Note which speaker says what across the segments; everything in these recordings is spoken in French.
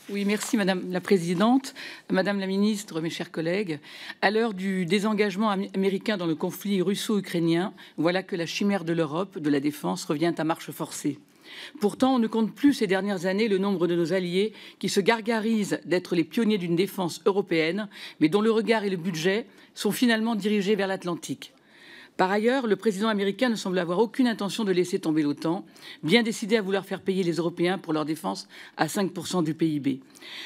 Speaker 1: Oui, merci Madame la Présidente. Madame la Ministre, mes chers collègues, à l'heure du désengagement américain dans le conflit russo-ukrainien, voilà que la chimère de l'Europe, de la défense, revient à marche forcée. Pourtant, on ne compte plus ces dernières années le nombre de nos alliés qui se gargarisent d'être les pionniers d'une défense européenne, mais dont le regard et le budget sont finalement dirigés vers l'Atlantique. Par ailleurs, le président américain ne semble avoir aucune intention de laisser tomber l'OTAN, bien décidé à vouloir faire payer les Européens pour leur défense à 5% du PIB.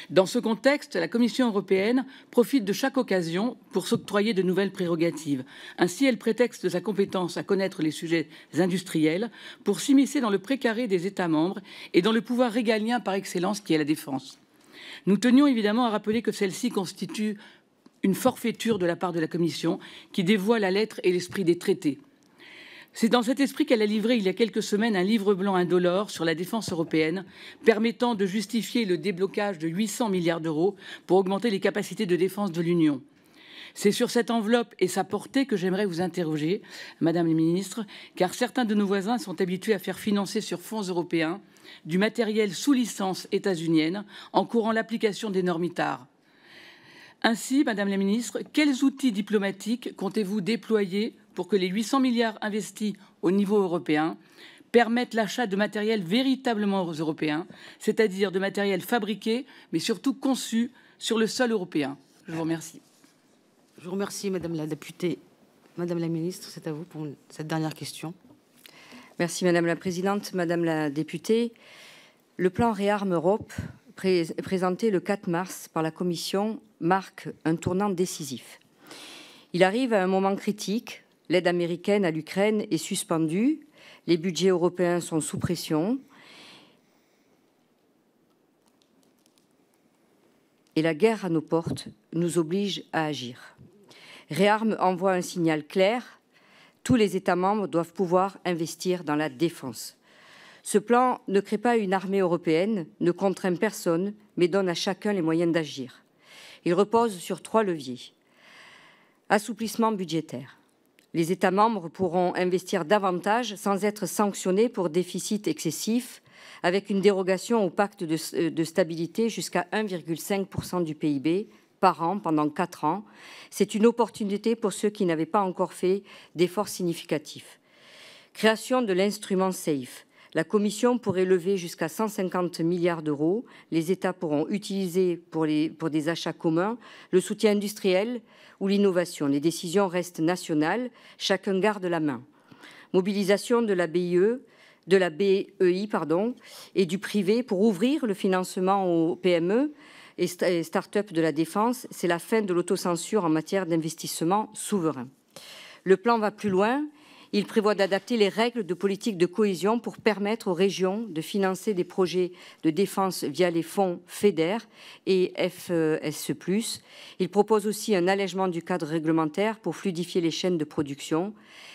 Speaker 1: Dans ce contexte, la Commission européenne profite de chaque occasion pour s'octroyer de nouvelles prérogatives. Ainsi, elle prétexte sa compétence à connaître les sujets industriels pour s'immiscer dans le précaré des États membres et dans le pouvoir régalien par excellence qui est la défense. Nous tenions évidemment à rappeler que celle-ci constitue une forfaiture de la part de la Commission qui dévoie la lettre et l'esprit des traités. C'est dans cet esprit qu'elle a livré il y a quelques semaines un livre blanc indolore sur la défense européenne, permettant de justifier le déblocage de 800 milliards d'euros pour augmenter les capacités de défense de l'Union. C'est sur cette enveloppe et sa portée que j'aimerais vous interroger, Madame la Ministre, car certains de nos voisins sont habitués à faire financer sur fonds européens du matériel sous licence états-unienne, encourant l'application des normes ITAR. Ainsi, Madame la Ministre, quels outils diplomatiques comptez-vous déployer pour que les 800 milliards investis au niveau européen permettent l'achat de matériel véritablement européen, c'est-à-dire de matériel fabriqué, mais surtout conçu sur le sol européen? Je vous remercie.
Speaker 2: Je vous remercie, Madame la députée. Madame la Ministre, c'est à vous pour cette dernière question.
Speaker 3: Merci, Madame la Présidente. Madame la députée, le plan Réarme Europe, présenté le 4 mars par la Commission, marque un tournant décisif. Il arrive à un moment critique. L'aide américaine à l'Ukraine est suspendue. Les budgets européens sont sous pression. Et la guerre à nos portes nous oblige à agir. Réarme envoie un signal clair. Tous les États membres doivent pouvoir investir dans la défense. Ce plan ne crée pas une armée européenne, ne contraint personne, mais donne à chacun les moyens d'agir. Il repose sur 3 leviers. Assouplissement budgétaire. Les États membres pourront investir davantage sans être sanctionnés pour déficit excessif, avec une dérogation au pacte de stabilité jusqu'à 1,5% du PIB par an pendant 4 ans. C'est une opportunité pour ceux qui n'avaient pas encore fait d'efforts significatifs. Création de l'instrument SAFE. La Commission pourrait lever jusqu'à 150 milliards d'euros. Les États pourront utiliser pour des achats communs le soutien industriel ou l'innovation. Les décisions restent nationales, chacun garde la main. Mobilisation de la BEI, et du privé pour ouvrir le financement aux PME et start-up de la défense. C'est la fin de l'autocensure en matière d'investissement souverain. Le plan va plus loin. Il prévoit d'adapter les règles de politique de cohésion pour permettre aux régions de financer des projets de défense via les fonds FEDER et FSE+. Il propose aussi un allègement du cadre réglementaire pour fluidifier les chaînes de production.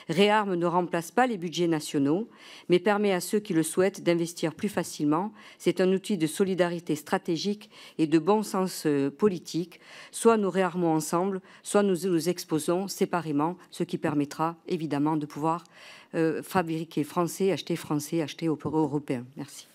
Speaker 3: Réarme ne remplace pas les budgets nationaux, mais permet à ceux qui le souhaitent d'investir plus facilement. C'est un outil de solidarité stratégique et de bon sens politique. Soit nous réarmons ensemble, soit nous nous exposons séparément, ce qui permettra évidemment de pouvoir fabriquer français, acheter européen. Merci.